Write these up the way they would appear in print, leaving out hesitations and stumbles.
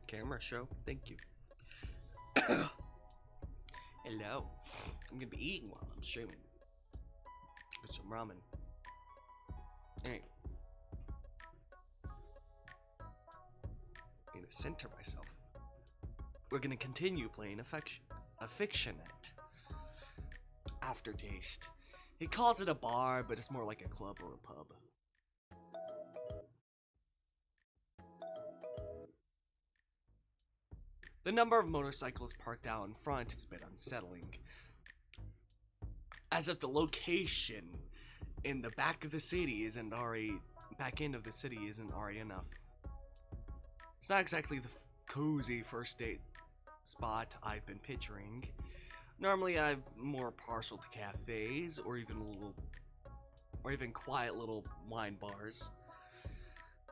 Camera show. Thank you. Hello. I'm gonna be eating while I'm streaming. With some ramen. Hey. I need to center myself. We're gonna continue playing Affictionate. Aftertaste. He calls it a bar, but it's more like a club or a pub. The number of motorcycles parked out in front is a bit unsettling. As if the location in the back of the city isn't already enough. It's not exactly the cozy first date spot I've been picturing. Normally I'm more partial to cafes or even quiet little wine bars.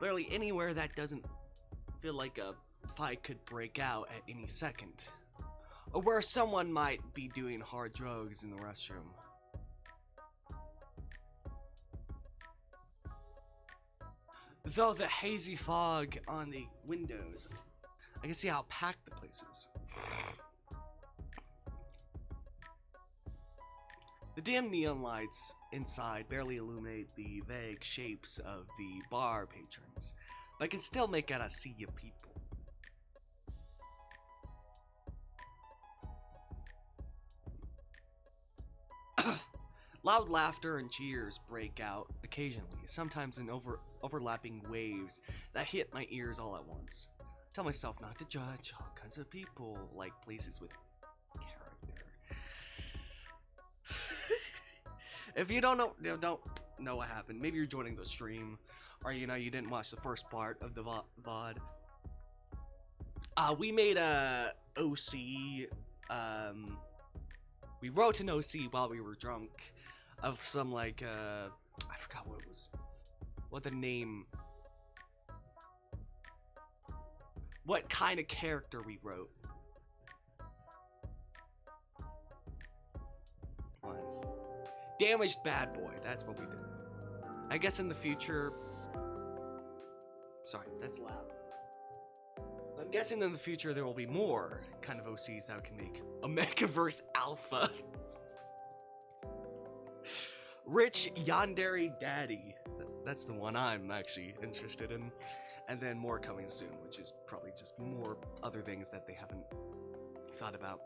Literally anywhere that doesn't feel like a fight could break out at any second, or where someone might be doing hard drugs in the restroom. Though the hazy fog on the windows, I can see how packed the place is. The dim neon lights inside barely illuminate the vague shapes of the bar patrons, but I can still make out a sea of people. Loud laughter and cheers break out occasionally, sometimes in overlapping waves that hit my ears all at once. I tell myself not to judge all kinds of people, like places with character. If you don't know what happened, maybe you're joining the stream, or you didn't watch the first part of the VOD. We made a OC. We wrote an OC while we were drunk. Of some I forgot what kind of character we wrote. Damaged bad boy, that's what we did. I guess in the future, sorry, that's loud. I'm guessing in the future there will be more kind of OCs that can make a Megaverse Alpha. Rich Yandere Daddy. That's the one I'm actually interested in. And then more coming soon, which is probably just more other things that they haven't thought about.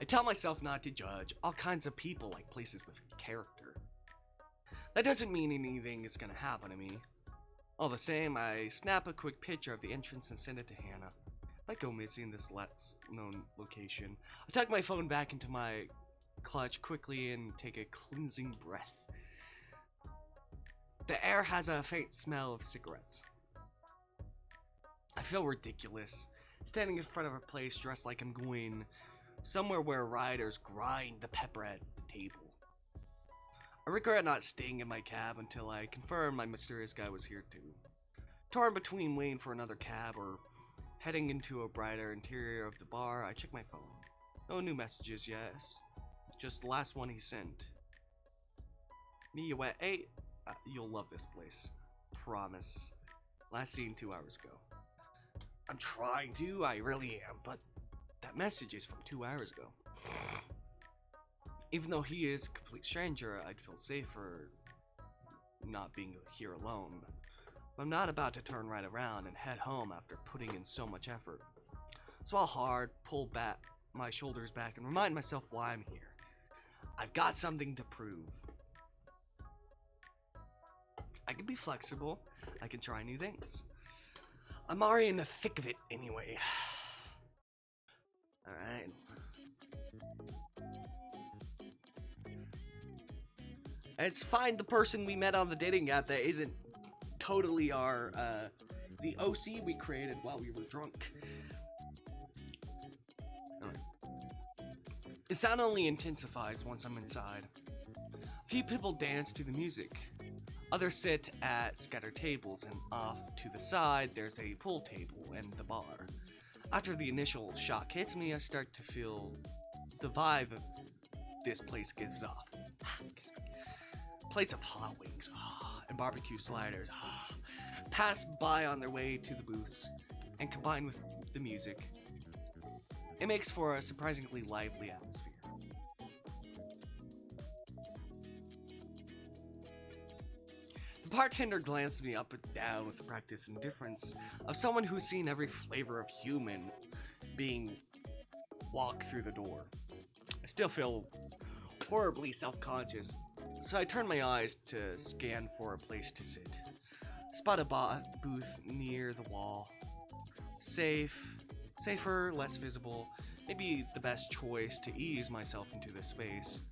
I tell myself not to judge all kinds of people like places with character. That doesn't mean anything is gonna happen to me. All the same, I snap a quick picture of the entrance and send it to Hannah. If I go missing this less known location, I tuck my phone back into my clutch quickly and take a cleansing breath. The air has a faint smell of cigarettes. I feel ridiculous, standing in front of a place dressed like I'm going somewhere where riders grind the pepper at the table. I regret not staying in my cab until I confirmed my mysterious guy was here too. Torn between waiting for another cab or heading into a brighter interior of the bar, I check my phone. No new messages yet, just the last one he sent. Hey, you'll love this place. Promise. Last seen 2 hours ago. I'm trying to, I really am, but that message is from 2 hours ago. Even though he is a complete stranger, I'd feel safer not being here alone. I'm not about to turn right around and head home after putting in so much effort. Swallow hard, pull back my shoulders back, and remind myself why I'm here. I've got something to prove. I can be flexible. I can try new things. I'm already in the thick of it anyway. Alright. It's fine the person we met on the dating app that isn't totally our, the OC we created while we were drunk. Right. The sound only intensifies once I'm inside. A few people dance to the music. Others sit at scattered tables, and off to the side there's a pool table and the bar. After the initial shock hits me, I start to feel the vibe of this place gives off. Plates of hot wings and barbecue sliders pass by on their way to the booths, and combined with the music, it makes for a surprisingly lively atmosphere. The bartender glanced me up and down with the practiced indifference of someone who's seen every flavor of human being walk through the door. I still feel horribly self-conscious, so I turn my eyes to scan for a place to sit. Spot a booth near the wall. Safer, less visible, maybe the best choice to ease myself into this space.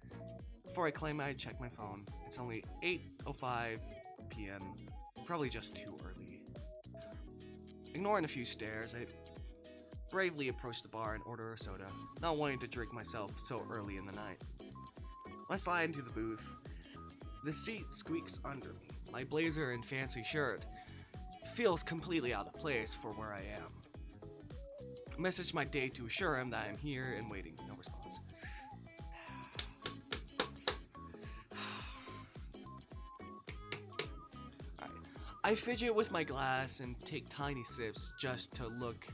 Before I claim I'd check my phone, it's only 8:05 p.m., probably just too early. Ignoring a few stares, I bravely approach the bar and order a soda, not wanting to drink myself so early in the night. When I slide into the booth, the seat squeaks under me. My blazer and fancy shirt feels completely out of place for where I am. I message my date to assure him that I'm here and waiting. No response. Alright. I fidget with my glass and take tiny sips just to look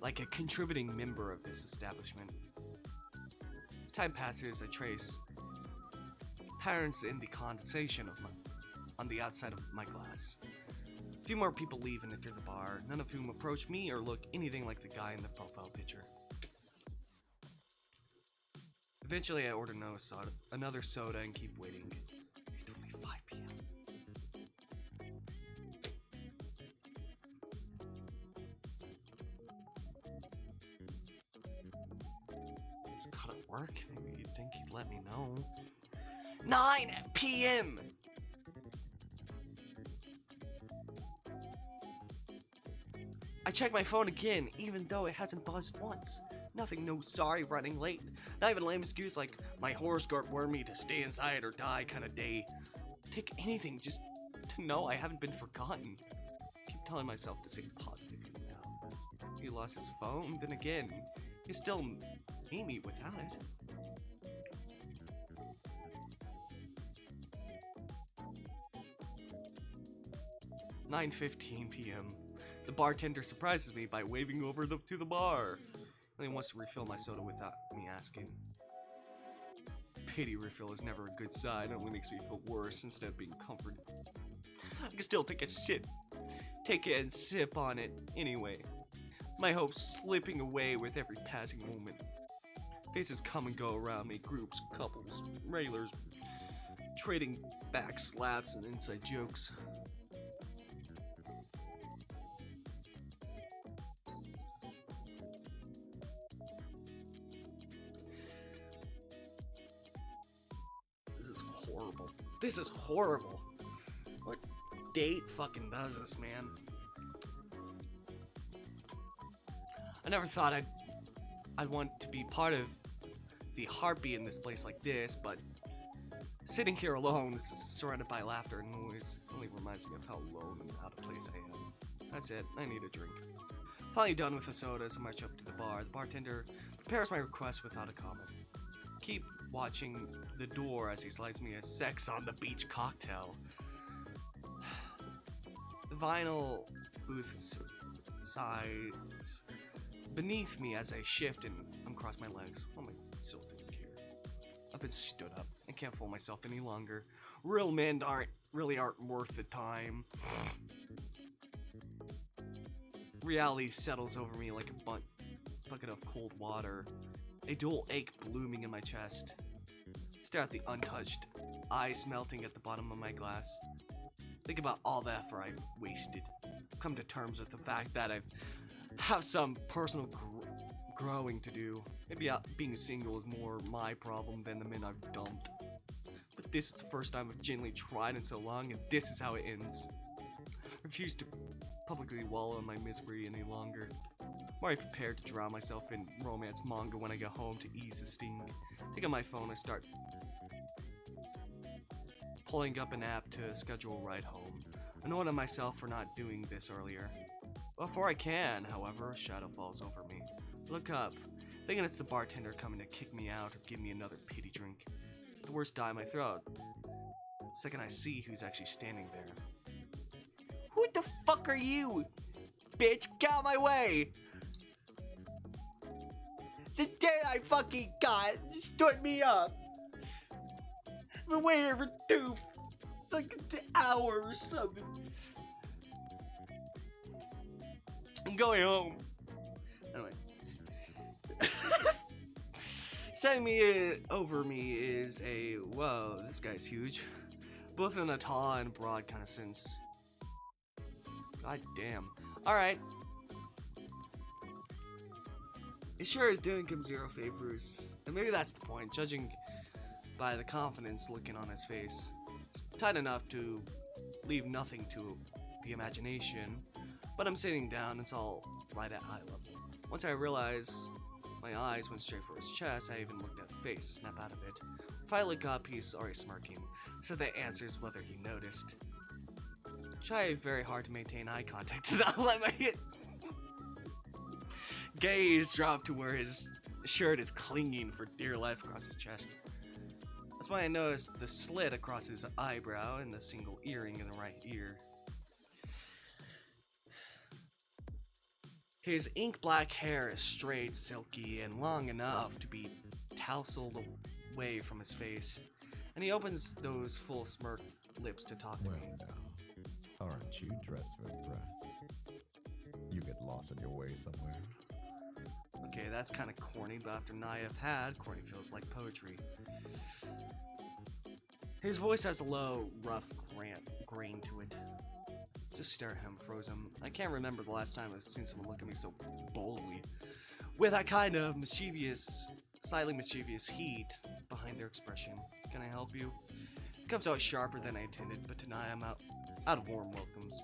like a contributing member of this establishment. Time passes, I trace patterns in the condensation on the outside of my glass. A few more people leave and enter the bar, none of whom approach me or look anything like the guy in the profile picture. Eventually, I order another soda and keep waiting. It's only 5 p.m. He's caught at work. Maybe you'd think he'd let me know. 9 p.m. I check my phone again, even though it hasn't buzzed once. Nothing, no sorry, running late. Not even a lame excuse like my horoscope warned me to stay inside or die kind of day. Take anything just to know I haven't been forgotten. Keep telling myself to stay positive even now. He lost his phone, then again, he's still Amy without it. "9:15 p.m. The bartender surprises me by waving over to the bar. And he wants to refill my soda without me asking. Pity refill is never a good sign, it only makes me feel worse instead of being comforted. I can still take it and sip on it anyway. My hopes slipping away with every passing moment. Faces come and go around me, groups, couples, regulars, trading back slaps and inside jokes. This is horrible. What date fucking does this, man? I never thought I'd want to be part of the heartbeat in this place like this, but sitting here alone, surrounded by laughter and noise, only reminds me of how alone and out of place I am. That's it, I need a drink. Finally done with the sodas, I march up to the bar. The bartender prepares my request without a comment. Keep watching the door as he slides me a Sex on the Beach cocktail. The vinyl booth sides beneath me as I shift and uncross my legs. What am I still doing here? I've been stood up. I can't fool myself any longer. Real men really aren't worth the time. Reality settles over me like a bucket of cold water. A dual ache blooming in my chest. Stare at the untouched, ice melting at the bottom of my glass. Think about all the effort I've wasted. Come to terms with the fact that I have some personal growing to do. Maybe being single is more my problem than the men I've dumped. But this is the first time I've genuinely tried in so long, and this is how it ends. I refuse to publicly wallow in my misery any longer. I'm already prepared to drown myself in romance manga when I get home to ease the sting. Pick up my phone, I start pulling up an app to schedule a ride home. Annoyed at myself for not doing this earlier. Before I can, however, a shadow falls over me. Look up, thinking it's the bartender coming to kick me out or give me another pity drink. The words die in my throat. The second I see who's actually standing there. Who the fuck are you? Bitch, get out of my way! The date I fucking got stood me up. I've been waiting for 2 hours. I'm going home. Anyway. Standing over me is a, whoa, this guy's huge. Both in a tall and broad kind of sense. God damn. Alright. It sure is doing him zero favors. And maybe that's the point, judging by the confidence looking on his face. It's tight enough to leave nothing to the imagination. But I'm sitting down, it's all right at eye level. Once I realize my eyes went straight for his chest, I even looked at the face, snap out of it. Finally look up, he's already smirking, so that answers whether he noticed. Try very hard to maintain eye contact to not let my gaze drop to where his shirt is clinging for dear life across his chest. That's why I noticed the slit across his eyebrow and the single earring in the right ear. His ink black hair is straight, silky, and long enough to be tousled away from his face, and he opens those full smirked lips to talk to me. Well now, aren't you dressed to impress? You get lost on your way somewhere. Okay, that's kind of corny, but after night I've had, corny feels like poetry. His voice has a low, rough grain to it. Just stare at him, frozen. I can't remember the last time I've seen someone look at me so boldly, with that kind of mischievous, slightly mischievous heat behind their expression. Can I help you? It comes out sharper than I intended, but tonight I'm out of warm welcomes.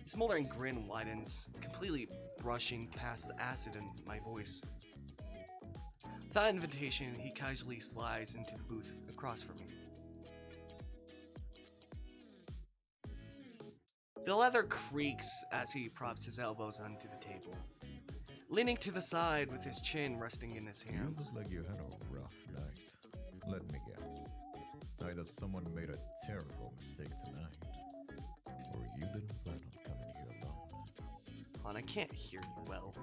His smoldering grin widens, completely brushing past the acid in my voice. Without invitation, he casually slides into the booth across from me. The leather creaks as he props his elbows onto the table, leaning to the side with his chin resting in his hands. You look like you had a rough night. Let me guess. Either someone made a terrible mistake tonight, or you didn't plan on coming here alone. Hon, I can't hear you well.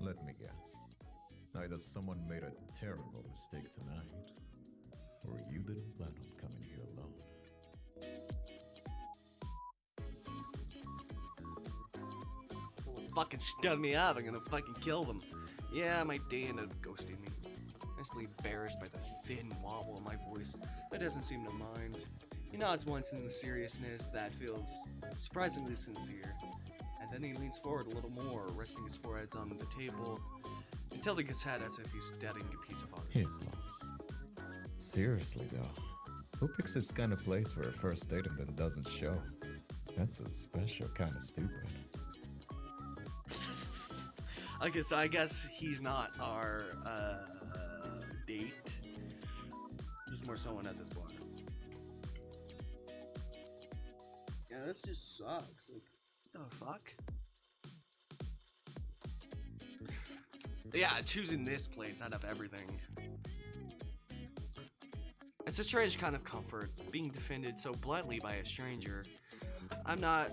Let me guess. Either someone made a terrible mistake tonight, or you didn't plan on coming here alone. Someone fucking stud me up, I'm gonna fucking kill them. Yeah, my day ended up ghosting me. Nicely embarrassed by the thin wobble in my voice, but doesn't seem to mind. He nods once in the seriousness that feels surprisingly sincere, and then he leans forward a little more, resting his forehead on the table, and tilting his head as if he's studying a piece of art. His loss. Seriously though, who picks this kind of place for a first date and then doesn't show? That's a special kind of stupid. Okay, so I guess he's not our date. He's more someone at this bar. Yeah, this just sucks. Like, what the fuck? Yeah, choosing this place out of everything. It's a strange kind of comfort, being defended so bluntly by a stranger. I'm not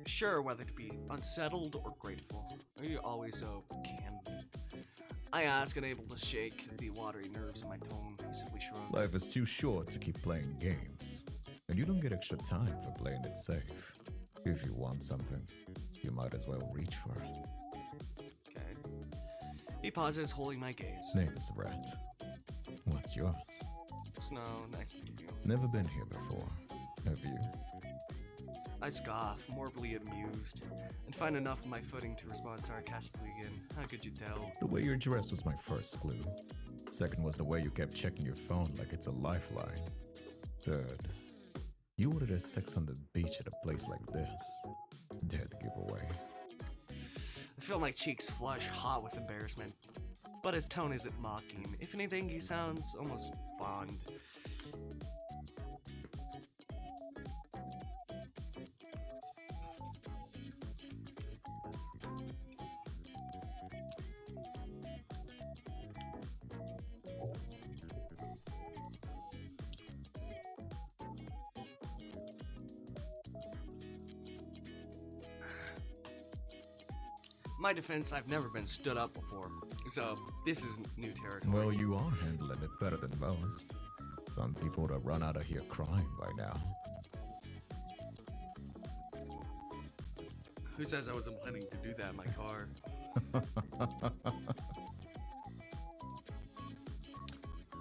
sure whether to be unsettled or grateful. Are you always so candid? I ask, unable to shake the watery nerves in my tone. He simply shrugs. Life is too short to keep playing games, and you don't get extra time for playing it safe. If you want something, you might as well reach for it. Okay. He pauses, holding my gaze. Name is Rat. What's yours? Snow, nice to meet you. Never been here before, have you? I scoff, morbidly amused, and find enough of my footing to respond sarcastically again. How could you tell? The way you're dressed was my first clue. Second was the way you kept checking your phone like it's a lifeline. Third, you ordered a sex on the beach at a place like this. Dead giveaway. I feel my cheeks flush hot with embarrassment, but his tone isn't mocking. If anything, he sounds almost fond. my defense, I've never been stood up before, so this is new territory. Well, you are handling it better than most. Some people would have run out of here crying by now. Who says I wasn't planning to do that in my car?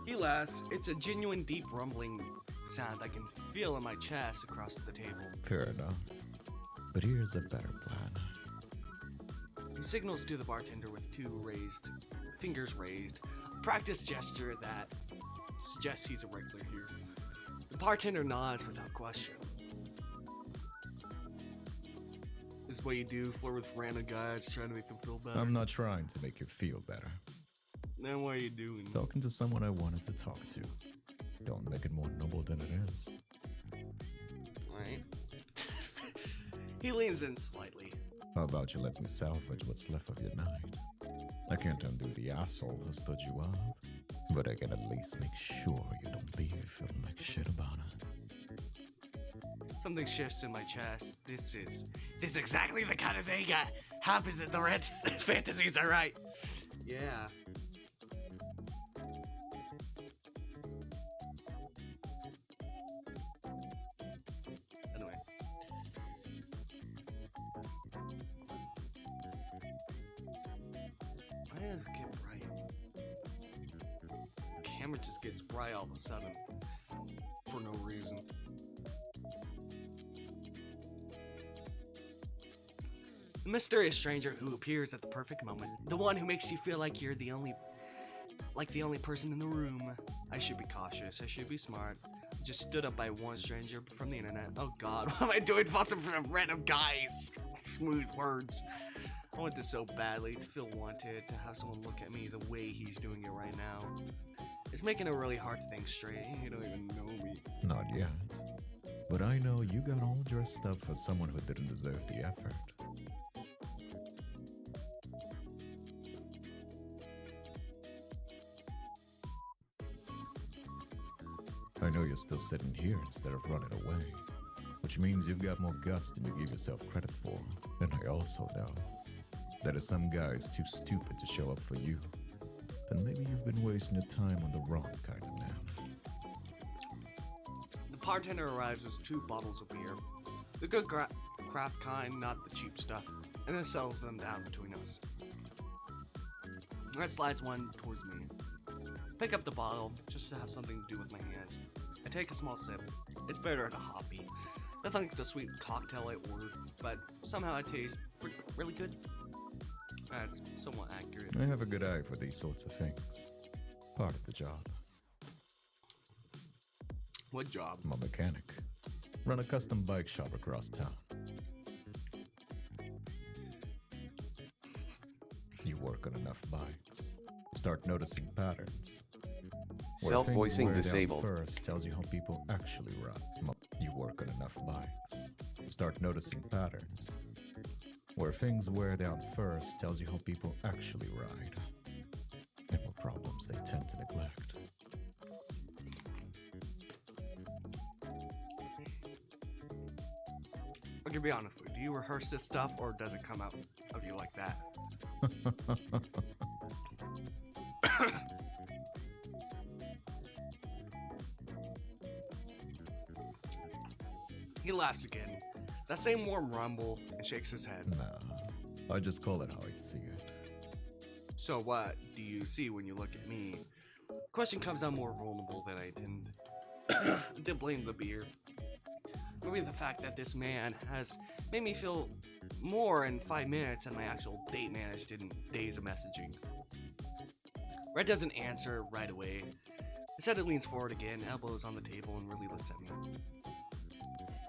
He laughs. It's a genuine deep rumbling sound I can feel in my chest across the table. Fair enough. But here's a better plan. He signals to the bartender with fingers raised, a practice gesture that suggests he's a regular here. The bartender nods without question. This is what you do, flirt with random guys, trying to make them feel better. I'm not trying to make you feel better. Then what are you doing? Talking to someone I wanted to talk to. Don't make it more noble than it is. Right. He leans in slightly. How about you let me salvage what's left of your night? I can't undo the asshole who stood you up, but I can at least make sure you don't leave feeling like shit about it. Something shifts in my chest. This is exactly the kind of thing that happens in the red fantasies, alright? Yeah. Anyway. Why does it get bright? Camera just gets bright all of a sudden. For no reason. The mysterious stranger who appears at the perfect moment. The one who makes you feel like you're the only person in the room. I should be cautious. I should be smart. I just stood up by one stranger from the internet. Oh god, what am I doing? Fussing for random guys. Smooth words. I want this so badly, to feel wanted, to have someone look at me the way he's doing it right now. It's making it really hard to think straight. You don't even know me. Not yet. But I know you got all dressed up for someone who didn't deserve the effort. I know you're still sitting here instead of running away, which means you've got more guts than you give yourself credit for. And I also know that if some guy is too stupid to show up for you, then maybe you've been wasting your time on the wrong kind of man. The bartender arrives with 2 bottles of beer. The good craft kind, not the cheap stuff, and then settles them down between us. Red slides one towards me. Pick up the bottle, just to have something to do with my hands. I take a small sip. It's better than a hoppy. Nothing like the sweet cocktail I ordered, but somehow it tastes really good. That's somewhat accurate. I have a good eye for these sorts of things. Part of the job. What job? I'm a mechanic. Run a custom bike shop across town. You work on enough bikes. Start noticing patterns. Self-voicing disabled. First tells you how people actually ride. You work on enough bikes. Start noticing patterns. Where things wear down first tells you how people actually ride. And what problems they tend to neglect. I'm gonna be honest with you. Do you rehearse this stuff, or does it come out of you like that? He laughs again. That same warm rumble, and shakes his head. Nah, I just call it how I see it. So what do you see when you look at me? Question comes out more vulnerable than I intended. I did blame the beer. Maybe the fact that this man has made me feel more in 5 minutes than my actual date managed in days of messaging. Red doesn't answer right away. Instead it leans forward again, elbows on the table, and really looks at me.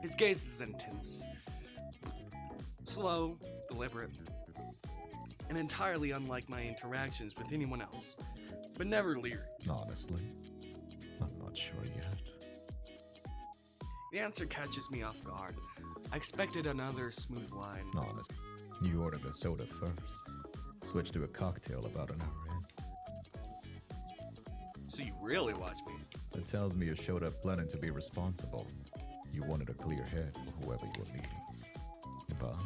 His gaze is intense. Slow, deliberate, and entirely unlike my interactions with anyone else, but never leery. Honestly, I'm not sure yet. The answer catches me off guard. I expected another smooth line. Honest, you ordered a soda first. Switched to a cocktail about an hour in. So you really watch me? It tells me you showed up planning to be responsible. You wanted a clear head for whoever you were meeting. But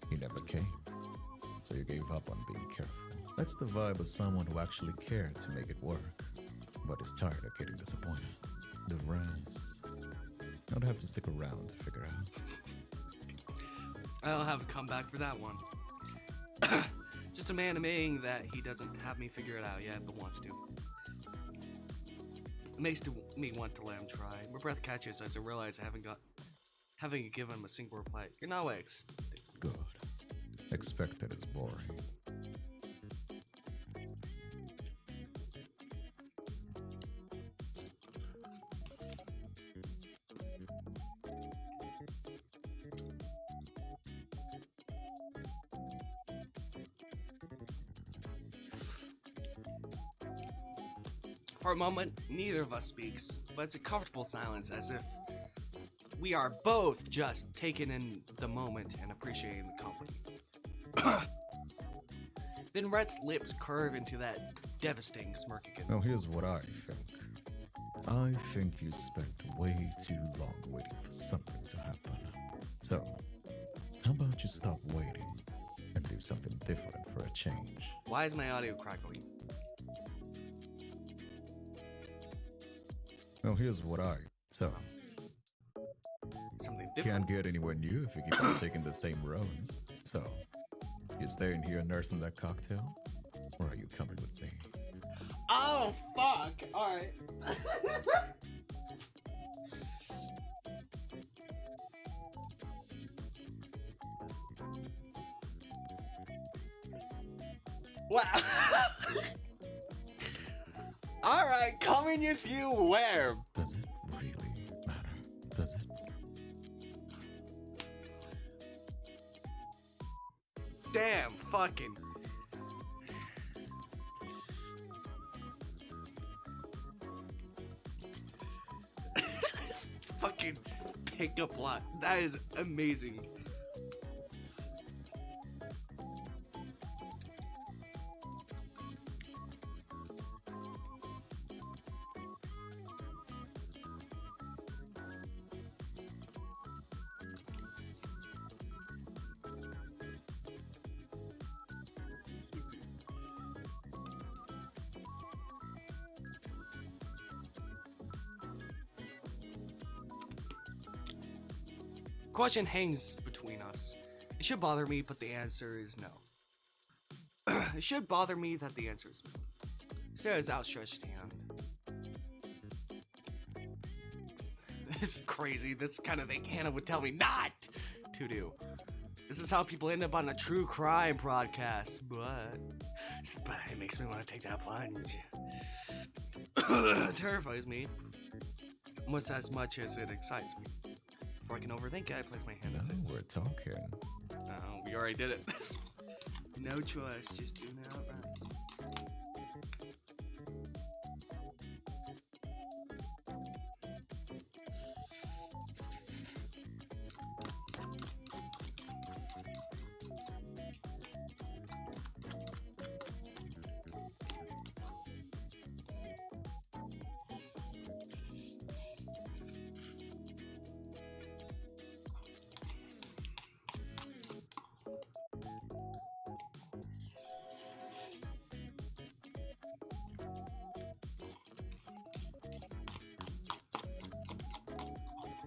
he never came. so you gave up on being careful. That's the vibe of someone who actually cared to make it work, but is tired of getting disappointed. The rest, I'd have to stick around to figure out. I'll have a comeback for that one. Just a man admitting that he doesn't have me figure it out yet, but wants to. It makes me want to let him try. My breath catches as I realize I haven't given him a single reply. You're not what I expected. Good. Expected is boring. For a moment, neither of us speaks, but it's a comfortable silence as if we are both just taking in the moment and appreciating the company. Then Rhett's lips curve into that devastating smirk again. Now here's what I think. I think you spent way too long waiting for something to happen. So, how about you stop waiting and do something different for a change? Why is my audio crackling? Well, here's what So, Something different. can't get anywhere new if you keep on taking the same roads. So, you staying here nursing that cocktail? Or are you coming with me? Oh, fuck! Alright. Wow. Alright, coming with you where? Does it really matter? Does it? Damn, fucking. Fucking pickup line. That is amazing. Question hangs between us. It should bother me, but the answer is no. It should bother me that the answer is no. Sarah's outstretched hand. This is crazy. This kind of thing Hannah would tell me not to do. This is how people end up on a true crime podcast, but it makes me want to take that plunge. It terrifies me almost as much as it excites me. Before I can overthink it, I place my hand Now as is. we're talking. We already did it. No choice, just doing it outright.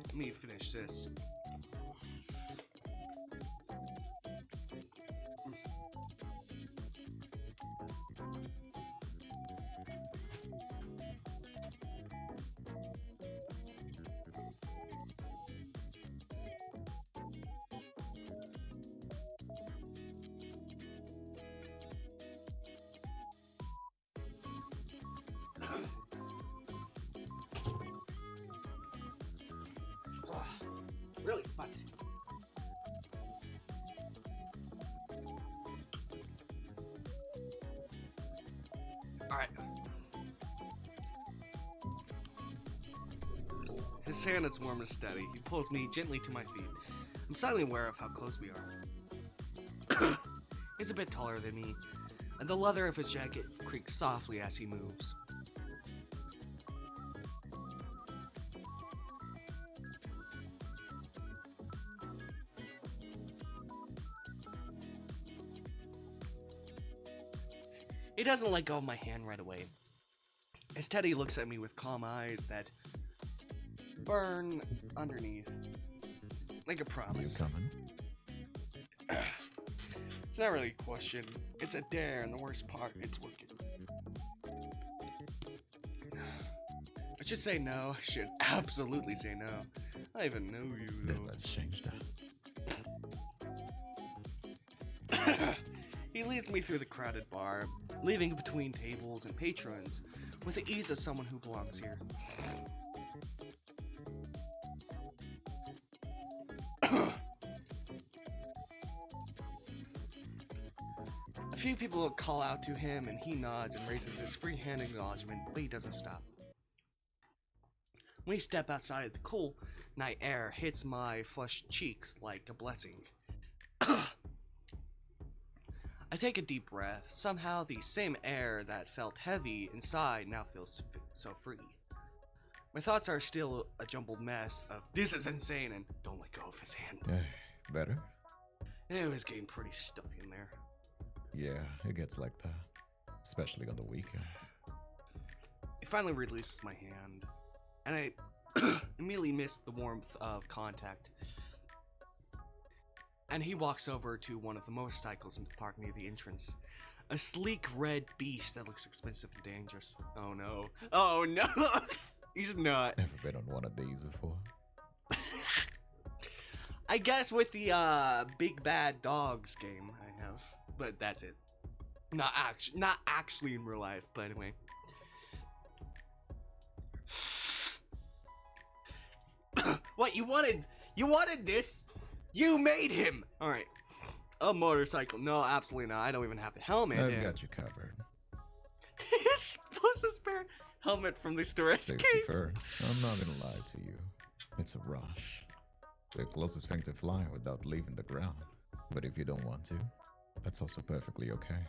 Let me finish this. Really spicy. Alright. His hand is warm and steady. He pulls me gently to my feet. I'm suddenly aware of how close we are. He's a bit taller than me, and the leather of his jacket creaks softly as he moves. He doesn't let go of my hand right away. Instead, he looks at me with calm eyes that burn underneath. Like a promise. You coming? It's not really a question. It's a dare, and the worst part, it's working. I should say no. I should absolutely say no. I don't even know you, though. Then let's change that. He leads me through the crowded bar, leaving between tables and patrons with the ease of someone who belongs here. A few people call out to him, and he nods and raises his free hand in acknowledgement, but he doesn't stop. When we step outside, the cool night air hits my flushed cheeks like a blessing. I take a deep breath. Somehow, the same air that felt heavy inside now feels so free. My thoughts are still a jumbled mess of "this is insane" and "don't let go of his hand." Better? It was getting pretty stuffy in there. Yeah, it gets like that. Especially on the weekends. He finally releases my hand, and I immediately miss the warmth of contact. And he walks over to one of the motorcycles in the park near the entrance. A sleek red beast that looks expensive and dangerous. Oh no. Oh no! He's not. Never been on one of these before. I guess with the Big Bad Dogs game I have. But that's it. Not actually in real life, but anyway. What, you wanted this? You made him! Alright. A motorcycle. No, absolutely not. I don't even have a helmet. I've got you covered. It's supposed to spare helmet from the storage Safety case. first. I'm not gonna lie to you. It's a rush. The closest thing to flying without leaving the ground. But if you don't want to, that's also perfectly okay.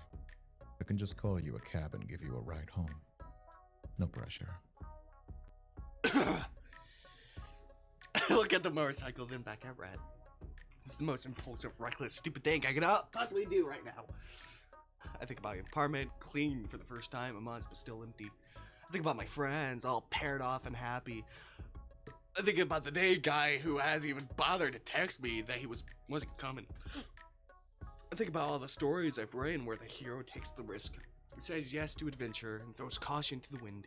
I can just call you a cab and give you a ride home. No pressure. Look at the motorcycle, then back at Red. It's the most impulsive, reckless, stupid thing I could possibly do right now. I think about my apartment, clean for the first time in months, but still empty. I think about my friends, all paired off and happy. I think about the day guy who hasn't even bothered to text me that he wasn't coming. I think about all the stories I've written where the hero takes the risk, says yes to adventure, and throws caution to the wind.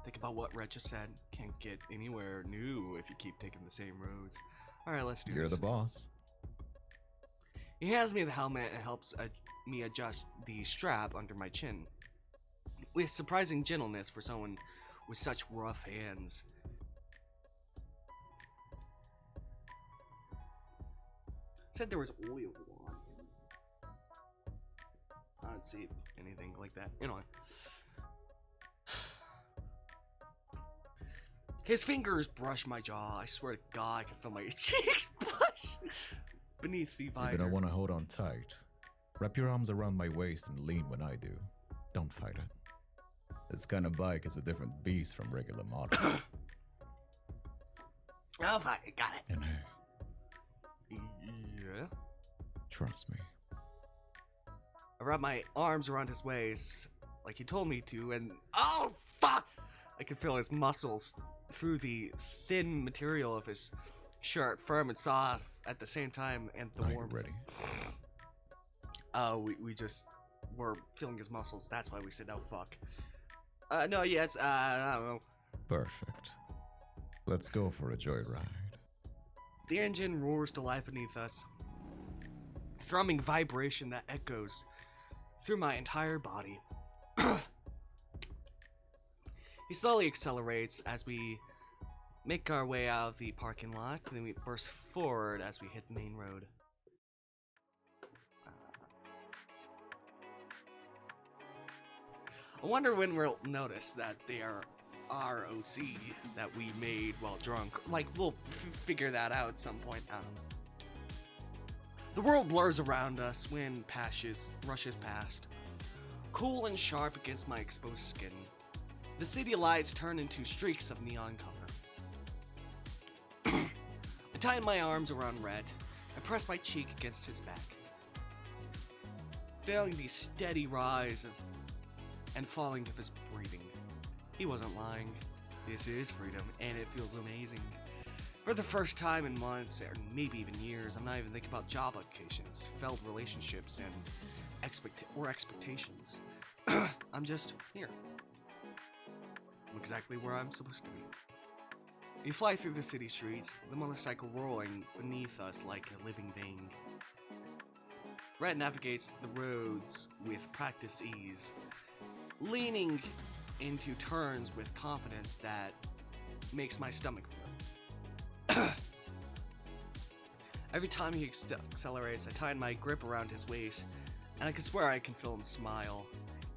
Think about what Red just said. Can't get anywhere new if you keep taking the same roads. Alright, let's do this. You're the boss. He hands me the helmet and helps me adjust the strap under my chin. With surprising gentleness for someone with such rough hands. Said there was oil on him. I don't see anything like that. You know. His fingers brush my jaw. I swear to God, I can feel my cheeks blush beneath the visor. You're gonna want to hold on tight. Wrap your arms around my waist and lean when I do. Don't fight it. This kind of bike is a different beast from regular models. Oh, fine, got it. And hey, Yeah. trust me. I wrap my arms around his waist, like he told me to, and oh fuck! I can feel his muscles through the thin material of his shirt, firm and soft at the same time, and the warmth. Ready? We just were feeling his muscles. That's why we said, "Oh fuck." No, yes, I don't know. Perfect. Let's go for a joyride. The engine roars to life beneath us, thrumming vibration that echoes through my entire body. He slowly accelerates as we make our way out of the parking lot, and then we burst forward as we hit the main road. I wonder when we'll notice that they are ROC that we made while drunk. Like, we'll figure that out at some point. I don't know. The world blurs around us when rushes past, cool and sharp against my exposed skin. The city lights turn into streaks of neon color. I tighten my arms around Red and press my cheek against his back. feeling the steady rise of and falling of his breathing. He wasn't lying. This is freedom, and it feels amazing. For the first time in months, or maybe even years, I'm not even thinking about job applications, failed relationships, and expectations. I'm just here. I'm exactly where I'm supposed to be. We fly through the city streets, the motorcycle roaring beneath us like a living thing. Red navigates the roads with practiced ease, leaning into turns with confidence that makes my stomach feel. Every time he accelerates, I tighten my grip around his waist, and I can swear I can feel him smile,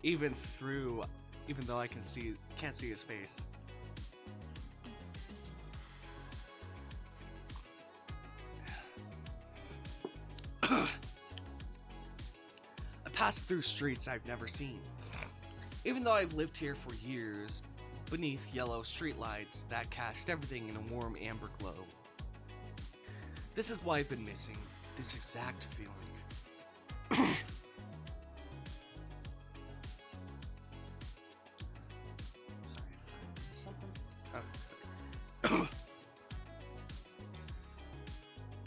even though I can't see his face. I pass through streets I've never seen. Even though I've lived here for years, beneath yellow streetlights that cast everything in a warm amber glow. This is why I've been missing this exact feeling. Sorry if I missed something. Oh, sorry.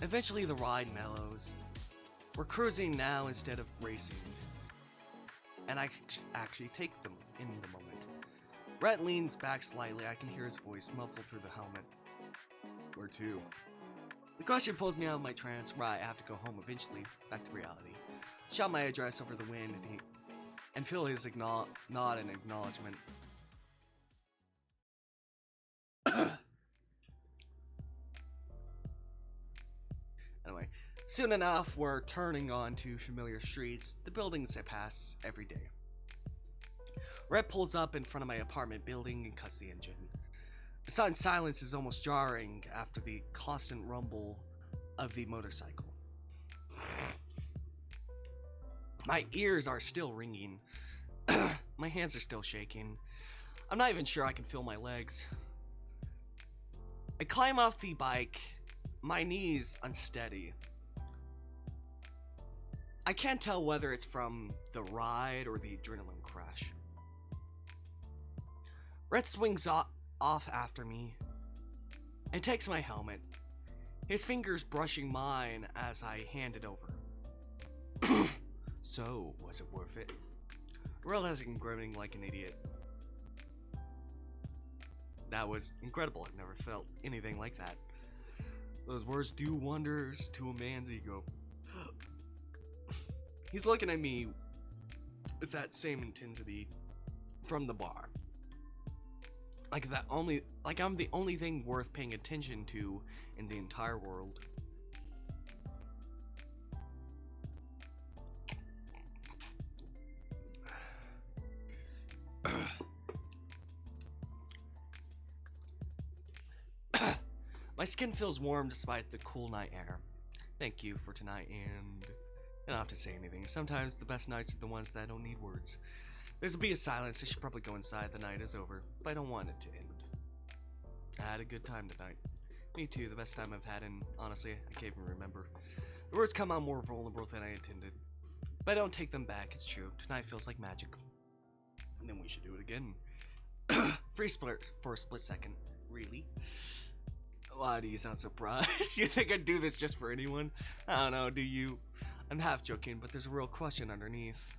Eventually the ride mellows. We're cruising now instead of racing. And I actually take them in the moment. Rhett leans back slightly. I can hear his voice muffled through the helmet. Where to? The question pulls me out of my trance. Right, I have to go home eventually. Back to reality. Shout my address over the wind and feel his nod in acknowledgement. Anyway, soon enough, we're turning onto familiar streets, the buildings I pass every day. Red pulls up in front of my apartment building and cuts the engine. The sudden silence is almost jarring after the constant rumble of the motorcycle. My ears are still ringing. My hands are still shaking. I'm not even sure I can feel my legs. I climb off the bike, my knees unsteady. I can't tell whether it's from the ride or the adrenaline crash. Red swings off after me and takes my helmet, his fingers brushing mine as I hand it over. So, was it worth it? Realizing grinning like an idiot. That was incredible. I've never felt anything like that. Those words do wonders to a man's ego. He's looking at me with that same intensity from the bar. Like I'm the only thing worth paying attention to in the entire world. My skin feels warm despite the cool night air. Thank you for tonight, and I don't have to say anything. Sometimes the best nights are the ones that don't need words. There's a bit of silence. I should probably go inside. The night is over, but I don't want it to end. I had a good time tonight. Me too, the best time I've had, and honestly, I can't even remember. The words come out more vulnerable than I intended, but I don't take them back. It's true. Tonight feels like magic. And then we should do it again. Free split for a split second. Really? Why do you sound surprised? You think I'd do this just for anyone? I don't know, do you? I'm half joking, but there's a real question underneath.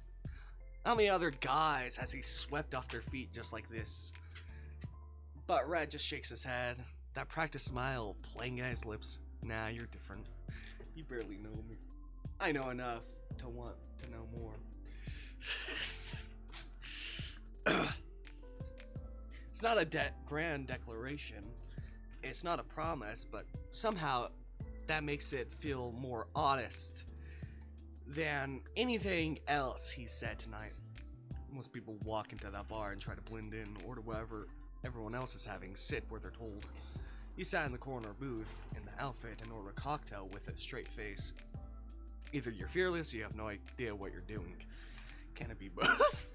How many other guys has he swept off their feet just like this? But Red just shakes his head. That practiced smile playing at his lips. Nah, you're different. You barely know me. I know enough to want to know more. It's not a grand declaration. It's not a promise, but somehow that makes it feel more honest than anything else he said tonight. Most people walk into that bar and try to blend in, order whatever everyone else is having, sit where they're told. You sat in the corner booth in the outfit and order a cocktail with a straight face. Either you're fearless or you have no idea what you're doing. Can it be both?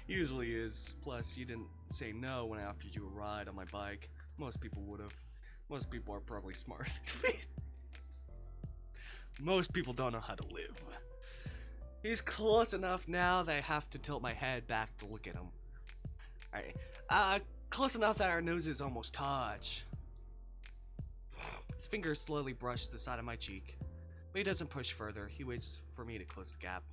Usually is. Plus, you didn't say no when I offered you a ride on my bike. Most people would have. Most people are probably smart. Most people don't know how to live. He's close enough now that I have to tilt my head back to look at him. Alright, close enough that our noses almost touch. His fingers slowly brush the side of my cheek, but he doesn't push further. He waits for me to close the gap.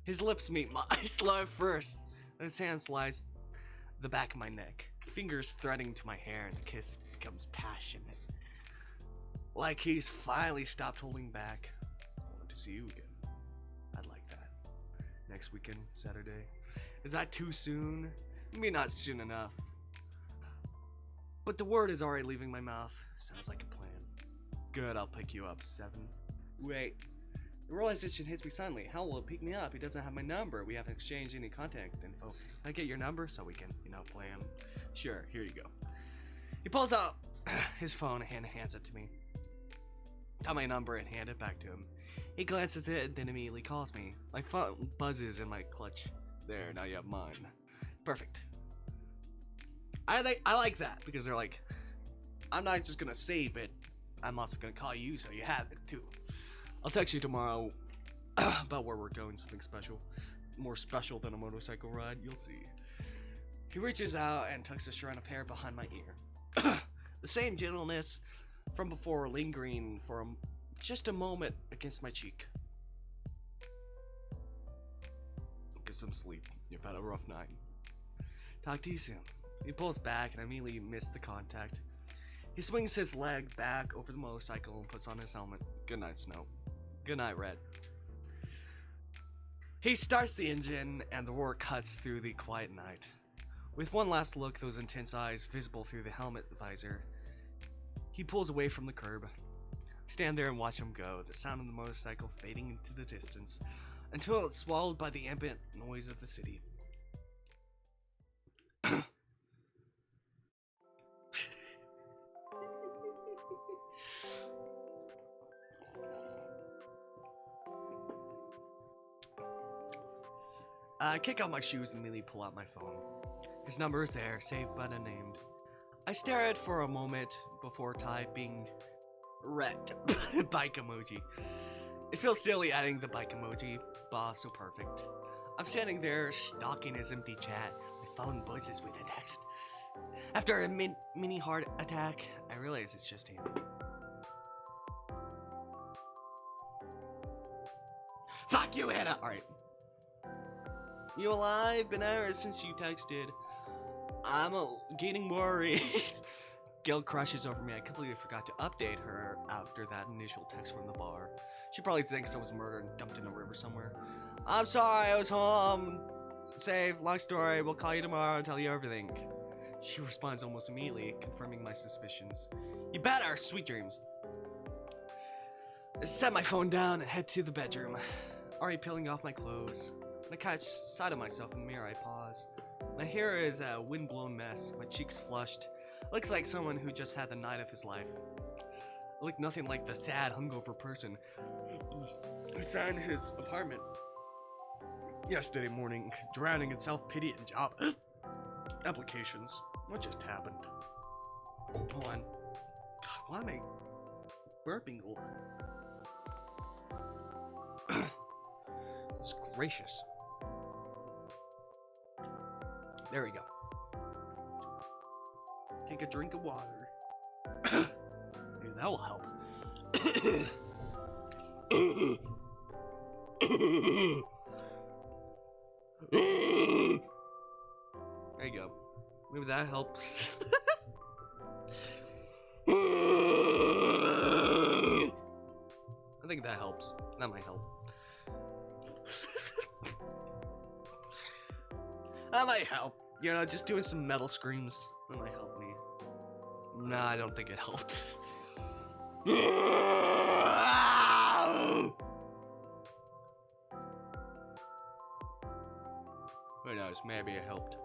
His lips meet mine slow at first, then his hand slides the back of my neck, fingers threading to my hair, and the kiss becomes passionate. Like he's finally stopped holding back. I want to see you again. I'd like that. Next weekend, Saturday. Is that too soon? Maybe not soon enough. But the word is already leaving my mouth. Sounds like a plan. Good, I'll pick you up, 7. Wait. The realization hits me suddenly. How will it pick me up? He doesn't have my number. We haven't exchanged any contact info. Can I get your number so we can, plan? Sure, here you go. He pulls out his phone and hands it to me. Got my number and hand it back to him. He glances at it and then immediately calls me. My phone buzzes in my clutch. There, now you have mine. Perfect. I like that because they're like, I'm not just gonna save it. I'm also gonna call you so you have it too. I'll text you tomorrow about where we're going, something special. More special than a motorcycle ride, you'll see. He reaches out and tucks a strand of hair behind my ear. The same gentleness from before lingering for just a moment against my cheek. Get some sleep. You've had a rough night. Talk to you soon. He pulls back and I immediately miss the contact. He swings his leg back over the motorcycle and puts on his helmet. Good night, Snow. Good night, Red. He starts the engine and the roar cuts through the quiet night. With one last look, those intense eyes visible through the helmet visor, he pulls away from the curb. Stand there and watch him go, the sound of the motorcycle fading into the distance until it's swallowed by the ambient noise of the city. I kick out my shoes and immediately pull out my phone. His number is there, saved but unnamed. I stare at it for a moment before typing red bike emoji. It feels silly adding the bike emoji, but so perfect. I'm standing there stalking his empty chat. My phone buzzes with a text. After a mini heart attack, I realize it's just him. Fuck you, Hannah! Alright. You alive? Been hours since you texted. I'm getting worried. Gail crushes over me. I completely forgot to update her after that initial text from the bar. She probably thinks I was murdered and dumped in a river somewhere. I'm sorry, I was home. Safe, long story. We'll call you tomorrow and tell you everything. She responds almost immediately, confirming my suspicions. You better, sweet dreams. I set my phone down and head to the bedroom. Already peeling off my clothes. When I catch sight of myself in the mirror, I pause. My hair is a wind-blown mess, my cheeks flushed. Looks like someone who just had the night of his life. I look nothing like the sad, hungover person who sat in his apartment yesterday morning, drowning in self-pity and job applications. What just happened? Hold on. God, why am I burping? It's gracious. There we go. Take a drink of water. Maybe that will help. There you go. Maybe that helps. I think that helps. That might help. That might help. You know, just doing some metal screams. That might help me. Nah, I don't think it helped. Who knows? Maybe it helped.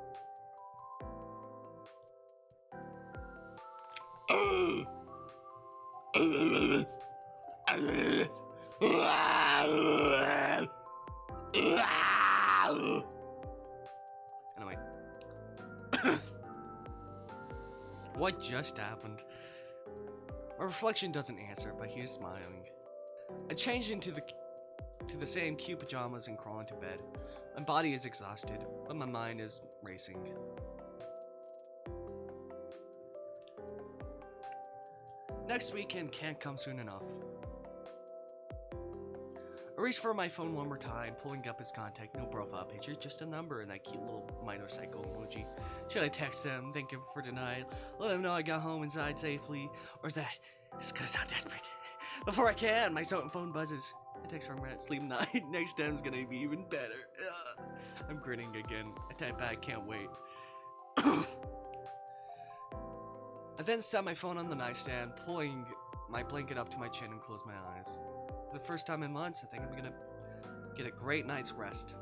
Anyway. What just happened? My reflection doesn't answer, but he is smiling. I change into the to the same cute pajamas and crawl into bed. My body is exhausted, but my mind is racing. Next weekend can't come soon enough. I reach for my phone one more time, pulling up his contact, no profile picture, just a number and that cute little motorcycle emoji. Should I text him, thank him for tonight, let him know I got home inside safely, or is that, this is gonna sound desperate. Before I can, my phone buzzes. I text from Red, sleep night, next time's gonna be even better. Ugh. I'm grinning again. I type back, can't wait. I then set my phone on the nightstand, pulling my blanket up to my chin and close my eyes. For the first time in months, I think I'm gonna get a great night's rest.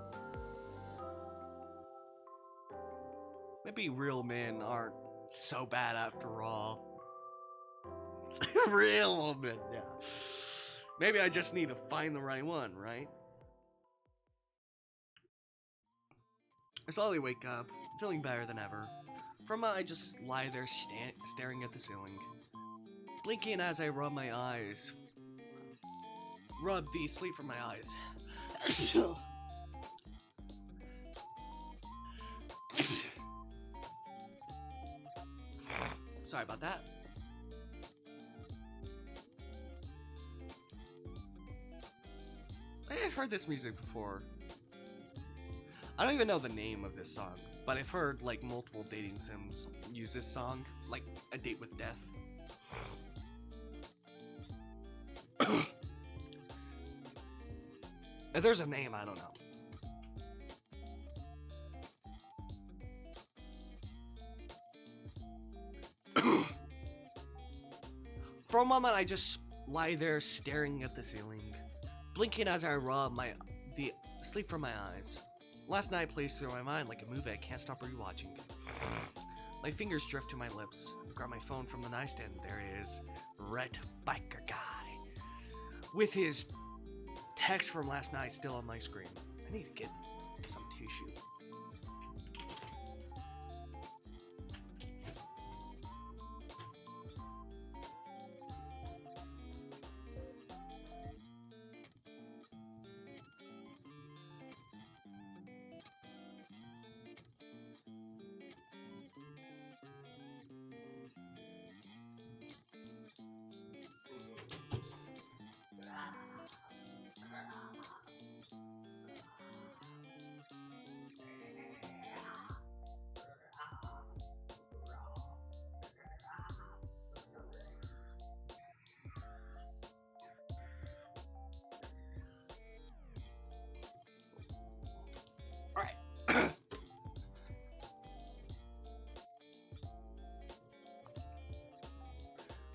Maybe real men aren't so bad after all. Real men, yeah. Maybe I just need to find the right one, right? I slowly wake up, feeling better than ever. For a moment, I just lie there staring at the ceiling, blinking as I rub my eyes. Rub the sleep from my eyes. Sorry about that. I've heard this music before. I don't even know the name of this song, but I've heard like multiple dating sims use this song, like A Date with Death. If there's a name, I don't know. For a moment, I just lie there staring at the ceiling, blinking as I rub the sleep from my eyes. Last night plays through my mind like a movie I can't stop rewatching. My fingers drift to my lips. I grab my phone from the nightstand. There he is, Red Biker Guy, with his text from last night still on my screen. I need to get some tissue.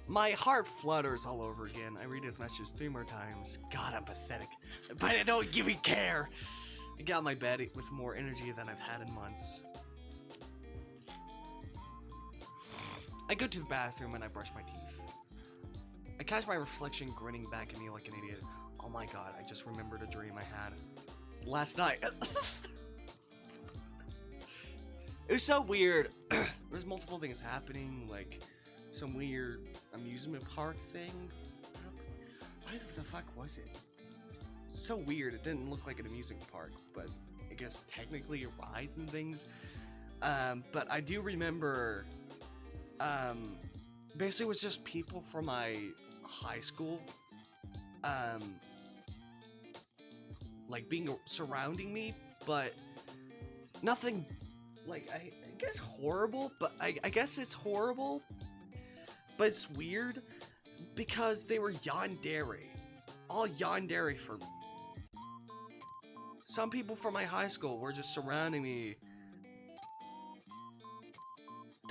My heart flutters all over again. I read his message 3 more times. God, I'm pathetic. But I don't even care. I got my bed with more energy than I've had in months. I go to the bathroom and I brush my teeth. I catch my reflection grinning back at me like an idiot. Oh my god, I just remembered a dream I had last night. It was so weird. There's multiple things happening, like some weird amusement park thing. What the fuck was it? So weird. It didn't look like an amusement park, but I guess technically it rides and things. But I do remember, basically it was just people from my high school, like surrounding me, but nothing, like, I guess horrible, but I guess it's horrible, but it's weird, because they were yandere, all yandere for me. Some people from my high school were just surrounding me,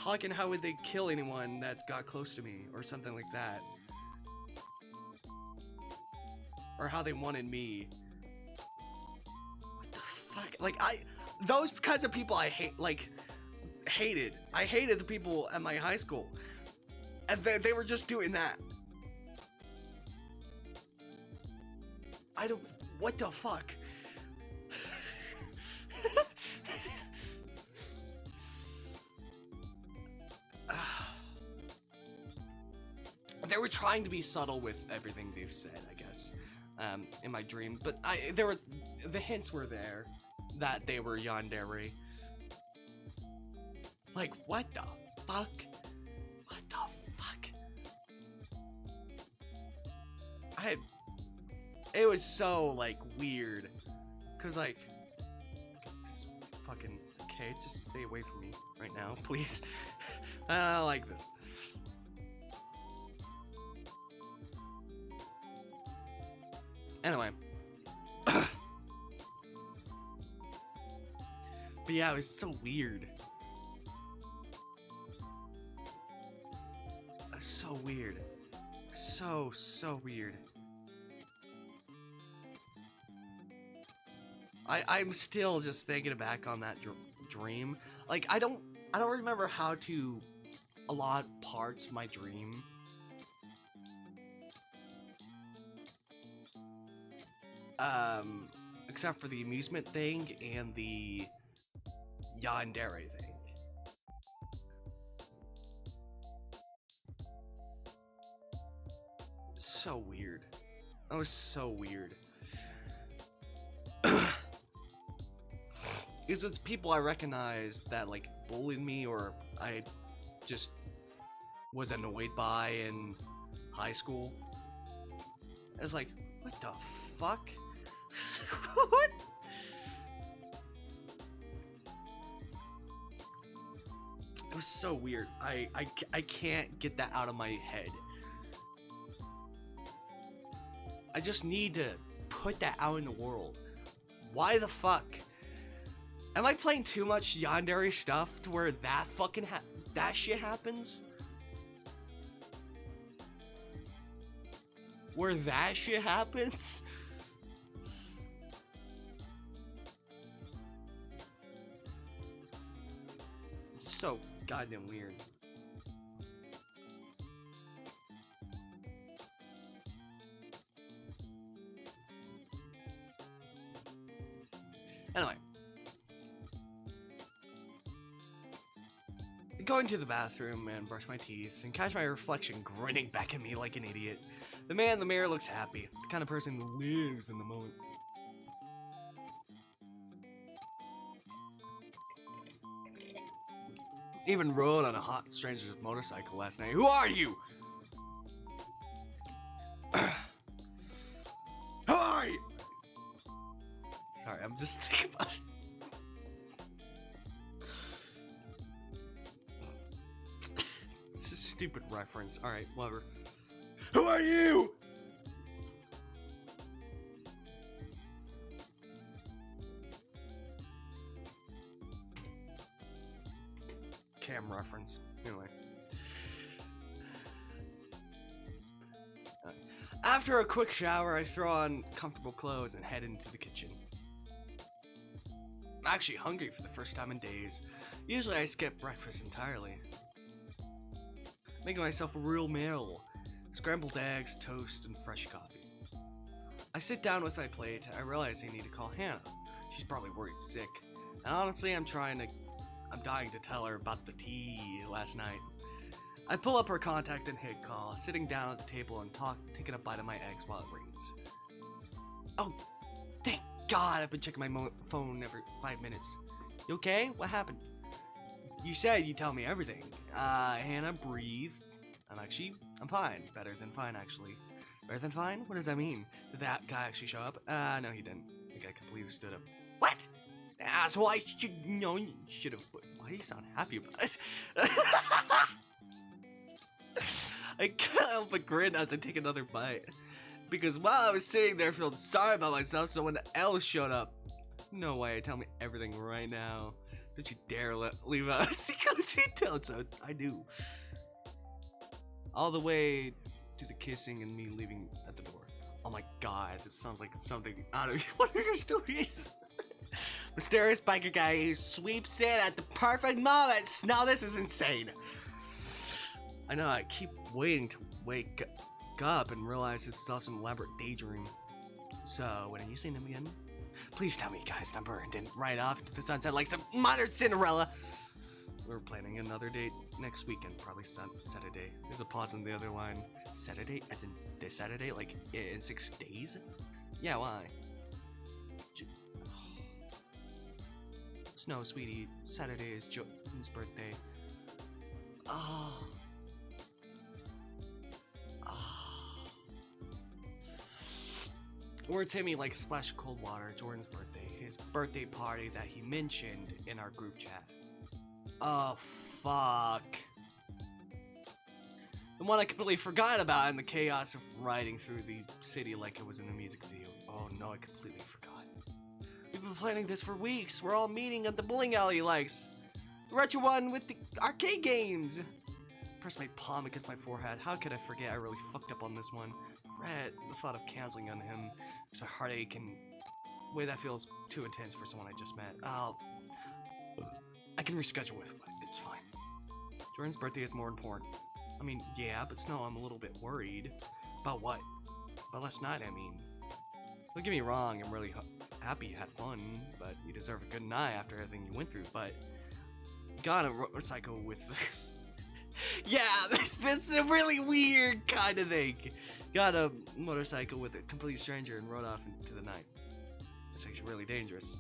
talking how would they kill anyone that got close to me, or something like that. Or how they wanted me. What the fuck? Like, those kinds of people I hate, like, hated. I hated the people at my high school. And they were just doing that. What the fuck? They were trying to be subtle with everything they've said, I guess. in my dream, but the hints were there that they were yandere. Like, what the fuck? What the fuck? It was so, like, weird. Cause, like, this fucking, okay, just stay away from me right now, please. I don't like this. Anyway. But yeah, it was so weird. So weird. So weird. I'm still just thinking back on that dream. Like, I don't remember how to allot parts of my dream. Except for the amusement thing and the yandere thing. So weird. That was so weird. Because it's people I recognize that, like, bullied me or I just was annoyed by in high school. It's like, what the fuck? What? It was so weird. I can't get that out of my head. I just need to put that out in the world. Why the fuck? Am I playing too much yandere stuff to where that fucking that shit happens? Where that shit happens? So goddamn weird. Anyway. Going to the bathroom and brush my teeth and catch my reflection grinning back at me like an idiot. The man in the mirror looks happy, the kind of person who lives in the moment. Even rode on a hot stranger's motorcycle last night. Who are you? Hi! Sorry, I'm just thinking about it. It's a stupid reference. Alright, whatever. Who are you? Cam reference. Anyway. After a quick shower, I throw on comfortable clothes and head into the kitchen. I'm actually hungry for the first time in days. Usually I skip breakfast entirely. Making myself a real meal. Scrambled eggs, toast, and fresh coffee. I sit down with my plate. I realize I need to call Hannah. She's probably worried sick. And honestly, I'm dying to tell her about the tea last night. I pull up her contact and hit call, sitting down at the table and taking a bite of my eggs while it rings. Oh, thank God, I've been checking my phone every 5 minutes. You okay? What happened? You said you'd tell me everything. Hannah, breathe. I'm fine. Better than fine, actually. Better than fine? What does that mean? Did that guy actually show up? No, he didn't. The guy completely stood up. What? Asshole, I should have. Why do you sound happy about it? I can't help but grin as I take another bite. Because while I was sitting there feeling sorry about myself, someone else showed up. No way, tell me everything right now. Don't you dare leave out a secret detail, so I do. All the way to the kissing and me leaving at the door. Oh my God, this sounds like something out of one of your stories. Mysterious biker guy who sweeps in at the perfect moment. Now this is insane. I know, I keep waiting to wake up and realize this is all some elaborate daydream. So, when are you seeing him again? Please tell me you guys number and didn't ride off into the sunset like some modern Cinderella. We're planning another date next weekend, probably Saturday. There's a pause in the other line. Saturday, as in this Saturday, like in 6 days? Yeah, why? Snow, sweetie, Saturday is Jordan's birthday. Ah. Words hit me like a splash of cold water. Jordan's birthday. His birthday party that he mentioned in our group chat. Oh, fuck. The one I completely forgot about in the chaos of riding through the city like it was in the music video. Oh no, I completely forgot. We've been planning this for weeks. We're all meeting at the bowling alley he likes. The retro one with the arcade games. Press my palm against my forehead. How could I forget? I really fucked up on this one. Red, the thought of canceling on him makes my heart ache and the way that feels too intense for someone I just met. I can reschedule with him. It's fine. Jordan's birthday is more important. I mean, yeah, but Snow, I'm a little bit worried. About what? About last night, I mean. Don't get me wrong, I'm really happy you had fun, but you deserve a good night after everything you went through, but you got a motorcycle with... Yeah, this is a really weird kind of thing. Got a motorcycle with a complete stranger and rode off into the night. It's actually really dangerous.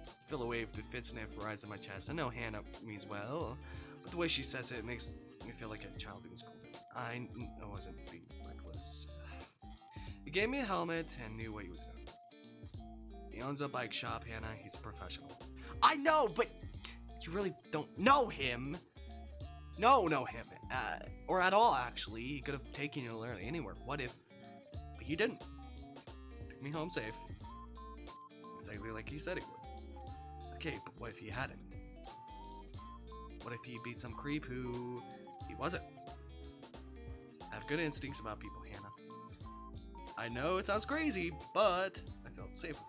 I feel a wave that fits and rise in my chest. I know Hannah means well, but the way she says it makes me feel like a child being scolded. I wasn't being reckless. He gave me a helmet and knew what he was doing. He owns a bike shop, Hannah. He's a professional. I know, but you really don't know him. Know him. Or at all, actually. He could have taken you to learn anywhere. What if... But he didn't. Took me home safe. Exactly like he said he would. Okay, but what if he hadn't? What if he beat some creep who... he wasn't? I have good instincts about people, Hannah. I know it sounds crazy, but I felt safe with him.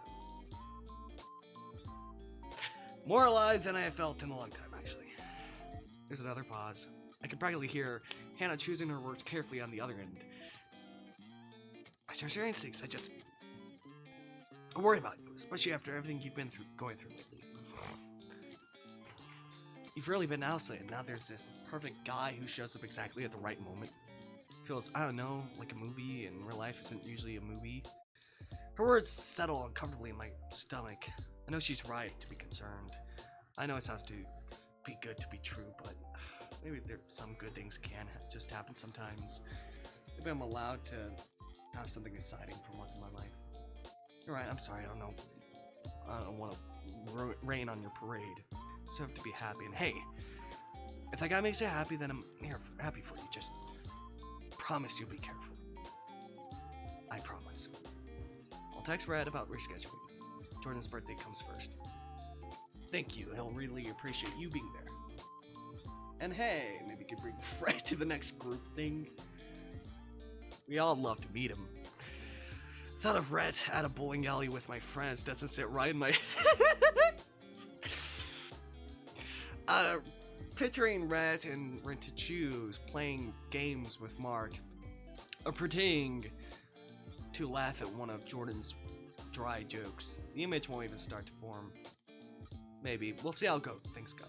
More alive than I have felt in a long time, actually. There's another pause. I can practically hear Hannah choosing her words carefully on the other end. I trust your instincts. I worry about you, especially after everything you've been going through lately. You've really been isolated. Now there's this perfect guy who shows up exactly at the right moment. Feels, I don't know, like a movie, and real life isn't usually a movie. Her words settle uncomfortably in my stomach. I know she's right to be concerned. I know it sounds too be good to be true, but maybe some good things can just happen sometimes. Maybe I'm allowed to have something exciting for once in my life. You're right, I'm sorry, I don't want to rain on your parade. So I have to be happy, and hey, if that guy makes you happy, then I'm happy for you. Just promise you'll be careful. I promise. I'll text Red about rescheduling. Jordan's birthday comes first. Thank you, he'll really appreciate you being there. And hey, maybe you could bring Fred to the next group thing. We all love to meet him. Thought of Red at a bowling alley with my friends doesn't sit right in my picturing Red in rented shoes playing games with Mark, or pretending to laugh at one of Jordan's dry jokes. The image won't even start to form. Maybe. We'll see how things go.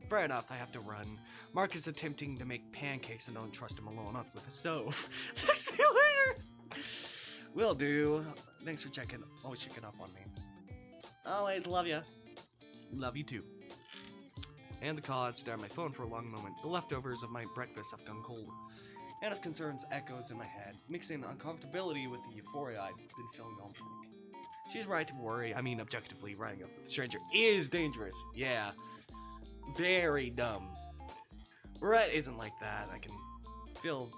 Fair enough, I have to run. Mark is attempting to make pancakes and don't trust him alone up with a stove. Text me later! Will do. Thanks for always checking up on me. Always love ya. Love you too. And the call and stare at my phone for a long moment. The leftovers of my breakfast have gone cold. Anna's concerns echoes in my head, mixing uncomfortability with the euphoria I'd been feeling all week. She's right to worry. I mean, objectively, riding up with a stranger is dangerous. Yeah. Very dumb. Red isn't like that. I can feel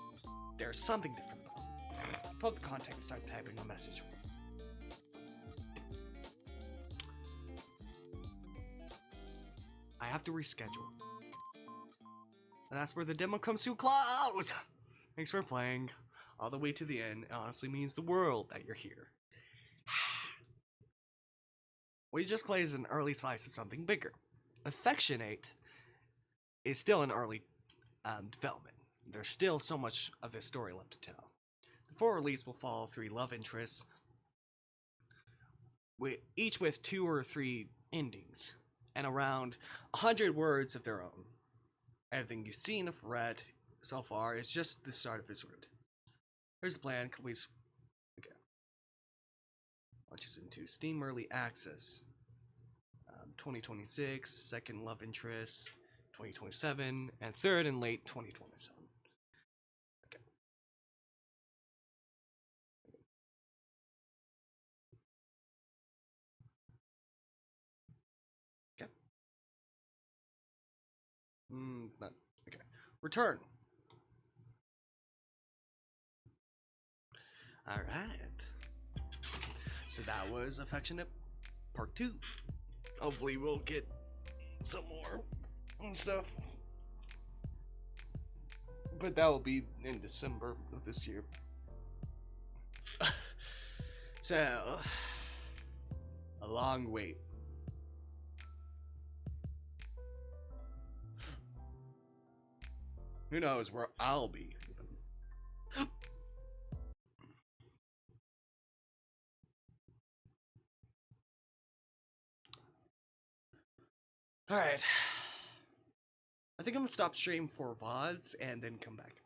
there's something different about him. Pull up the contact and start typing a message. I have to reschedule. And that's where the demo comes to a close! Thanks for playing all the way to the end. It honestly means the world that you're here. What you just played is an early slice of something bigger. Affectionate is still in early development. There's still so much of this story left to tell. The full release will follow 3 love interests, each with 2 or 3 endings, and around 100 words of their own. Everything you've seen of Red so far is just the start of his route. Here's the plan, complete launches into Steam Early Access. 2026, second love interest, 2027, and third in late 2027. Okay. Okay. Okay. Return. All right. So that was Affectionate Part 2. Hopefully we'll get some more and stuff. But that will be in December of this year. So, a long wait. Who knows where I'll be. Alright. I think I'm gonna stop streaming for VODs and then come back.